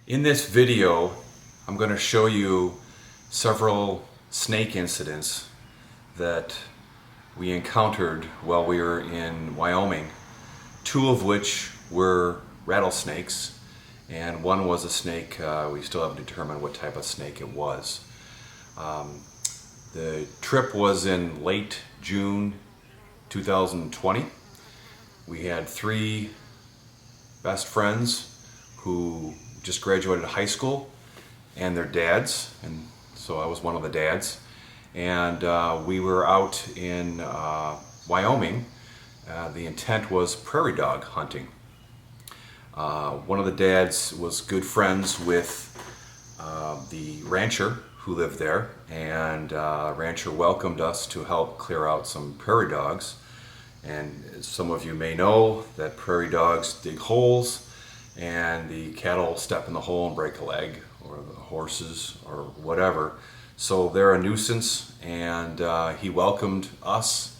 In this video, I'm going to show you several snake incidents that we encountered while we were in Wyoming, two of which were rattlesnakes, and one was a snake. We still haven't determined what type of snake it was. The trip was in late June 2020. We had three best friends who just graduated high school and their dads, and so I was one of the dads, and we were out in Wyoming. The intent was prairie dog hunting. One of the dads was good friends with the rancher who lived there, and rancher welcomed us to help clear out some prairie dogs. And some of you may know that prairie dogs dig holes, and the cattle step in the hole and break a leg, or the horses, or whatever. So they're a nuisance, and he welcomed us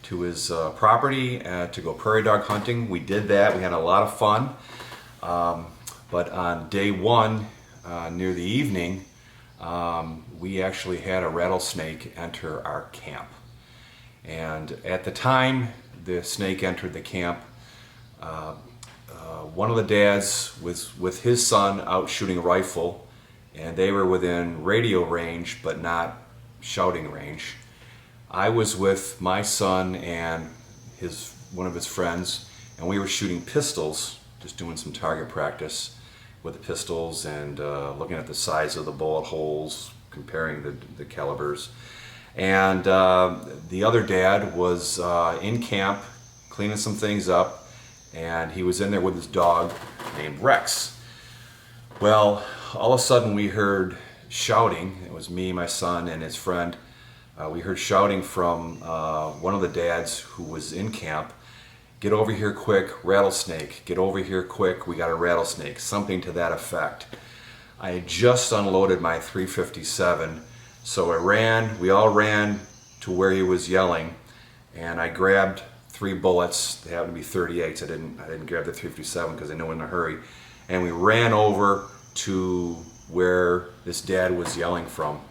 to his property to go prairie dog hunting. We did that. We had a lot of fun. But on day one, near the evening, we actually had a rattlesnake enter our camp. And at the time the snake entered the camp, one of the dads was with his son out shooting a rifle, and they were within radio range but not shouting range. I was with my son and one of his friends, and we were shooting pistols, just doing some target practice with the pistols and looking at the size of the bullet holes, comparing the calibers. And the other dad was in camp cleaning some things up, and he was in there with his dog named Rex. Well, all of a sudden we heard shouting. It was me, my son, and his friend. We heard shouting from one of the dads who was in camp. "Get over here quick, rattlesnake. Get over here quick, we got a rattlesnake." Something to that effect. I had just unloaded my .357, so we all ran to where he was yelling, and I grabbed 3 bullets. They happened to be 38s. I didn't grab the .357 because I knew in a hurry. And we ran over to where this dad was yelling from.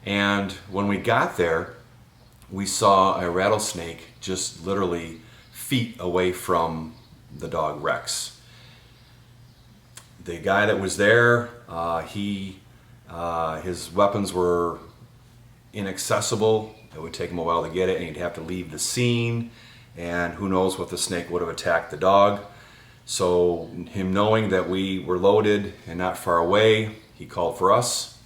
And when we got there, we saw a rattlesnake just literally feet away from the dog Rex. The guy that was there, his weapons were inaccessible. It would take him a while to get it, and he'd have to leave the scene, and who knows what the snake would have attacked the dog. So him knowing that we were loaded and not far away, he called for us.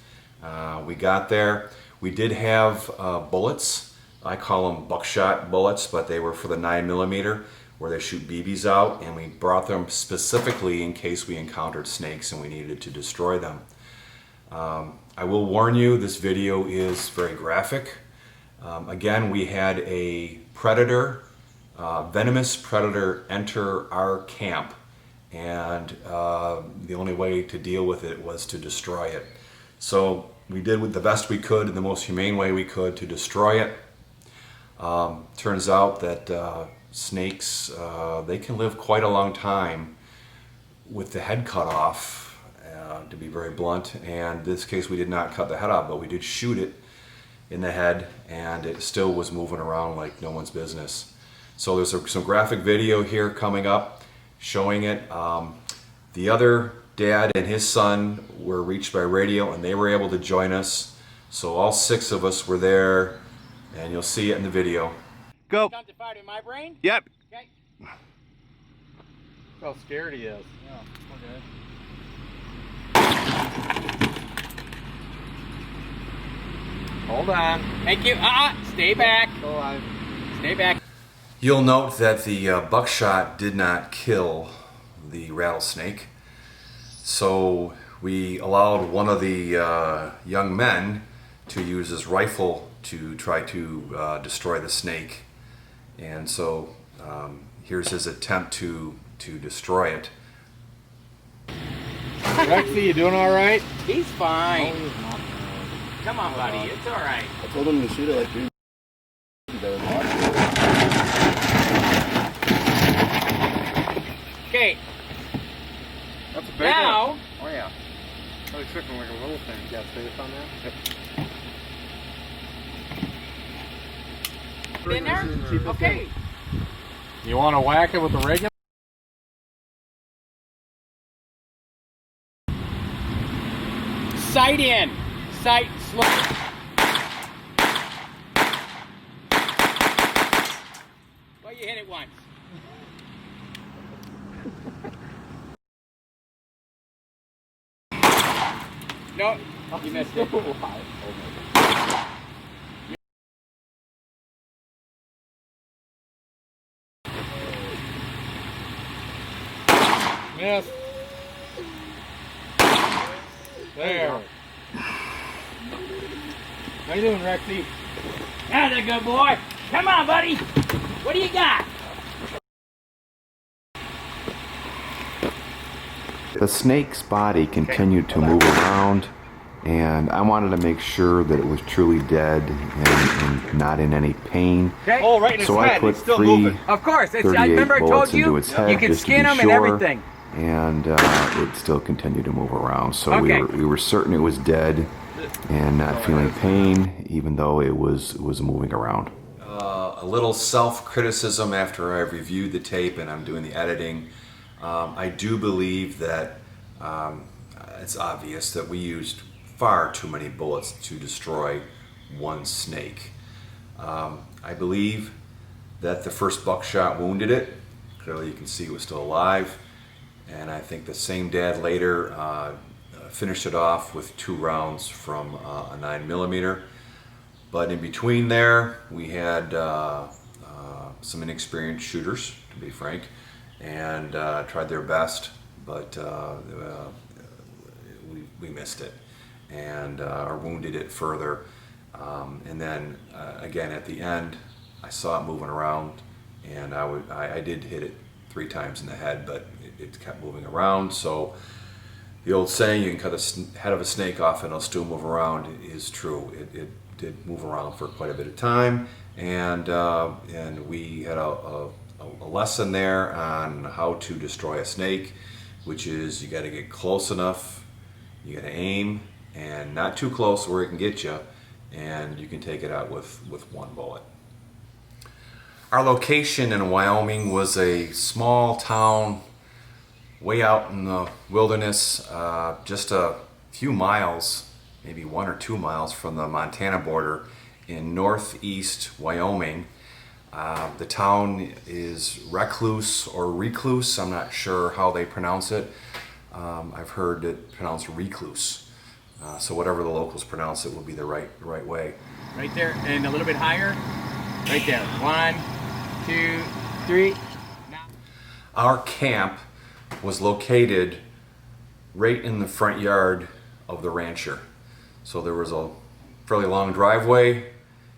We got there. We did have bullets. I call them buckshot bullets, but they were for the 9mm, where they shoot BBs out, and we brought them specifically in case we encountered snakes and we needed to destroy them. I will warn you, this video is very graphic. Again, we had a predator, venomous predator, enter our camp, and the only way to deal with it was to destroy it. So we did the best we could in the most humane way we could to destroy it. Turns out that snakes, they can live quite a long time with the head cut off, to be very blunt. And in this case we did not cut the head off, but we did shoot it in the head, and it still was moving around like no one's business. So there's some graphic video here coming up showing it. The other dad and his son were reached by radio, and they were able to join us. So all 6 of us were there, and you'll see it in the video. Go. Count to 5 in my brain? Yep. Okay. How scared he is. Yeah, okay. Hold on. Thank you. Stay back. Go alive. Stay back. You'll note that the buckshot did not kill the rattlesnake. So we allowed one of the young men to use his rifle to try to destroy the snake. And so here's his attempt to destroy it. Rexy, you doing all right? He's fine. No, he's not. Come on, buddy. It's all right. I told him to shoot it like you. Okay. That's a big Now, one. Oh yeah. I was tripping like a little thing. You got space on that? Yep. In there? Okay. You want to whack it with the regular? Sight in. Sight slow. Well, you hit it once. No, you missed it. Yes. There. How you doing, Rexy? That's a good boy. Come on, buddy. What do you got? The snake's body continued to move around, and I wanted to make sure that it was truly dead and not in any pain. Okay. Oh, right in his So I head. put It's still three moving. Of course. It's, 38 I remember I told bullets you into its head you can just to skin be them and sure, everything. and it still continued to move around. So Okay. we were certain it was dead and not feeling pain, even though it was moving around. A little self-criticism after I've reviewed the tape and I'm doing the editing. I do believe that it's obvious that we used far too many bullets to destroy one snake. I believe that the first buckshot wounded it. Clearly you can see it was still alive. And I think the same dad later finished it off with 2 rounds from a 9mm. But in between there, we had some inexperienced shooters, to be frank, and tried their best, but we missed it and or wounded it further. And then again at the end, I saw it moving around, and I did hit it 3 times in the head, but it kept moving around. So the old saying, you can cut the head of a snake off and it'll still move around, is true. It did move around for quite a bit of time, and we had a lesson there on how to destroy a snake, which is you got to get close enough, you got to aim, and not too close where it can get you, and you can take it out with 1 bullet. Our location in Wyoming was a small town way out in the wilderness, just a few miles, maybe 1 or 2 miles from the Montana border in northeast Wyoming. The town is Recluse or Recluse. I'm not sure how they pronounce it. I've heard it pronounced Recluse. So whatever the locals pronounce it will be the right way. Right there, and a little bit higher. Right there. 1, 2, 3. Now. Our camp was located right in the front yard of the rancher. So there was a fairly long driveway,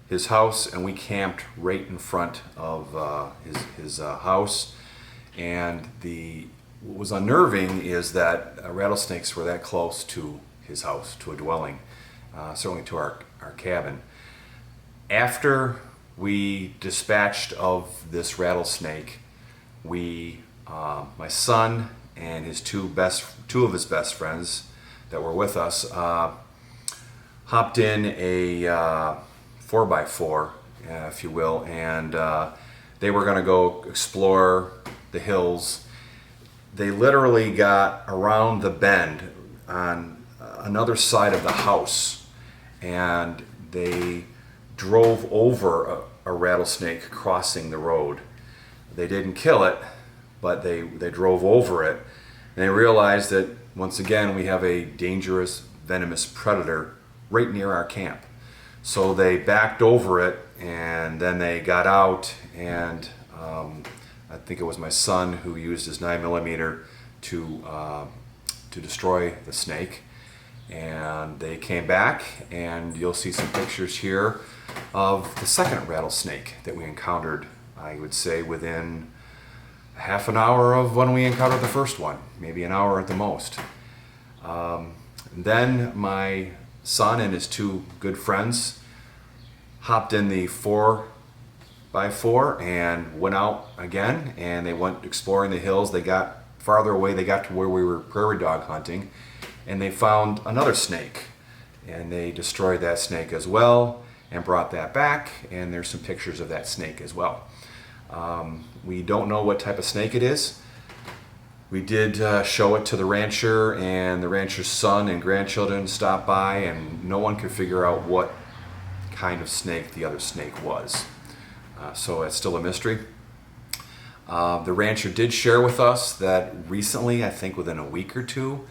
his house, and we camped right in front of his house. And what was unnerving is that rattlesnakes were that close to his house, to a dwelling, certainly to our cabin. After we dispatched of this rattlesnake, my son and his 2 of his best friends that were with us hopped in a 4x4, if you will, and they were going to go explore the hills. They literally got around the bend on another side of the house, and they drove over a rattlesnake crossing the road. They didn't kill it, but they drove over it, and they realized that once again we have a dangerous, venomous predator right near our camp. So they backed over it, and then they got out, and I think it was my son who used his 9mm to destroy the snake. And they came back, and you'll see some pictures here of the second rattlesnake that we encountered, I would say within half an hour of when we encountered the first one, maybe an hour at the most. Then my son and his 2 good friends hopped in the 4x4 and went out again, and they went exploring the hills. They got farther away, they got to where we were prairie dog hunting, and they found another snake, and they destroyed that snake as well and brought that back, and there's some pictures of that snake as well. We don't know what type of snake it is. We did show it to the rancher, and the rancher's son and grandchildren stopped by, and no one could figure out what kind of snake the other snake was. So it's still a mystery. The rancher did share with us that recently, I think within a week or two,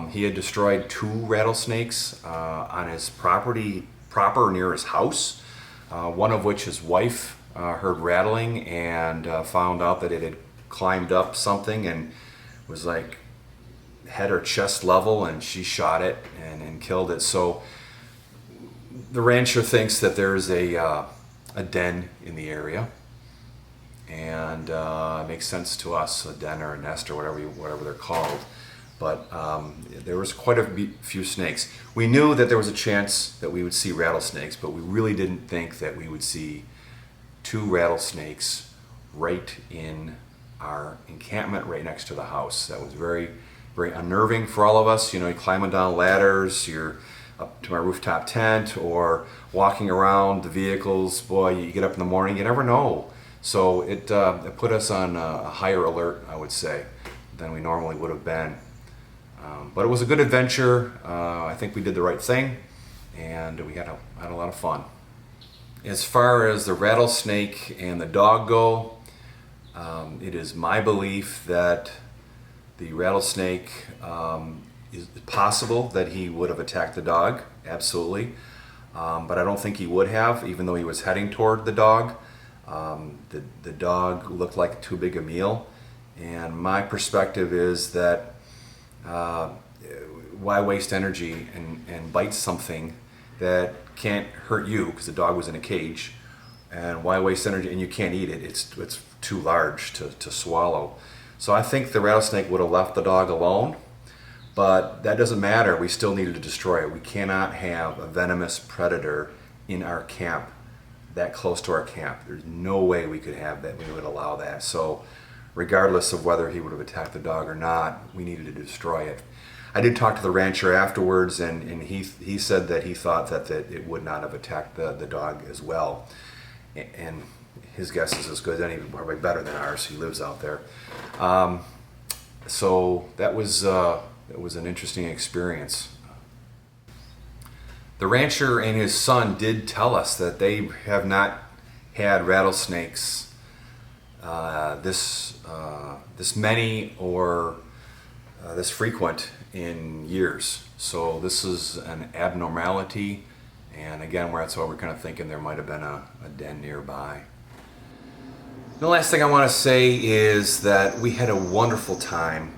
he had destroyed 2 rattlesnakes on his property proper near his house, one of which his wife heard rattling and found out that it had climbed up something and was like head or chest level, and she shot it and killed it. So the rancher thinks that there's a den in the area, and it makes sense to us, a den or a nest or whatever they're called. But there was quite a few snakes. We knew that there was a chance that we would see rattlesnakes, but we really didn't think that we would see 2 rattlesnakes right in our encampment right next to the house. That was very, very unnerving for all of us. You know, you're climbing down ladders, you're up to my rooftop tent, or walking around the vehicles. Boy, you get up in the morning, you never know. So it put us on a higher alert, I would say, than we normally would have been. But it was a good adventure. I think we did the right thing, and we had a lot of fun. As far as the rattlesnake and the dog go, it is my belief that the rattlesnake is possible that he would have attacked the dog, absolutely. But I don't think he would have, even though he was heading toward the dog. The dog looked like too big a meal, and my perspective is that why waste energy and bite something that can't hurt you, because the dog was in a cage, and why waste energy, and you can't eat it, it's too large to swallow. So I think the rattlesnake would have left the dog alone, but that doesn't matter. We still needed to destroy it. We cannot have a venomous predator in our camp, that close to our camp. There's no way we could have that. We would allow that. So regardless of whether he would have attacked the dog or not, we needed to destroy it. I did talk to the rancher afterwards, and he said that he thought that it would not have attacked the dog as well. And his guess is as good as any, probably better than ours. He lives out there. So that was an interesting experience. The rancher and his son did tell us that they have not had rattlesnakes this many or this frequent in years. So this is an abnormality, and again, that's why we're kind of thinking there might have been a den nearby. The last thing I want to say is that we had a wonderful time.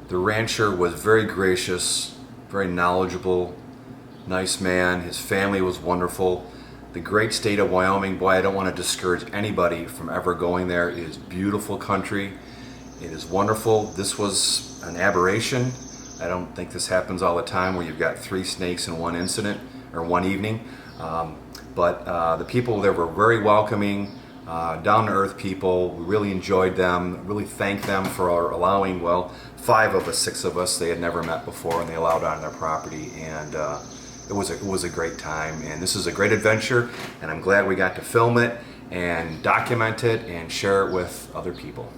The rancher was very gracious, very knowledgeable, nice man. His family was wonderful. The great state of Wyoming, boy, I don't want to discourage anybody from ever going there. It is beautiful country. It is wonderful. This was an aberration. I don't think this happens all the time where you've got 3 snakes in one incident or one evening. But the people there were very welcoming, down-to-earth people. We really enjoyed them, really thanked them for allowing, 5 of us, 6 of us, they had never met before, and they allowed on their property. And it was a great time, and this is a great adventure, and I'm glad we got to film it and document it and share it with other people.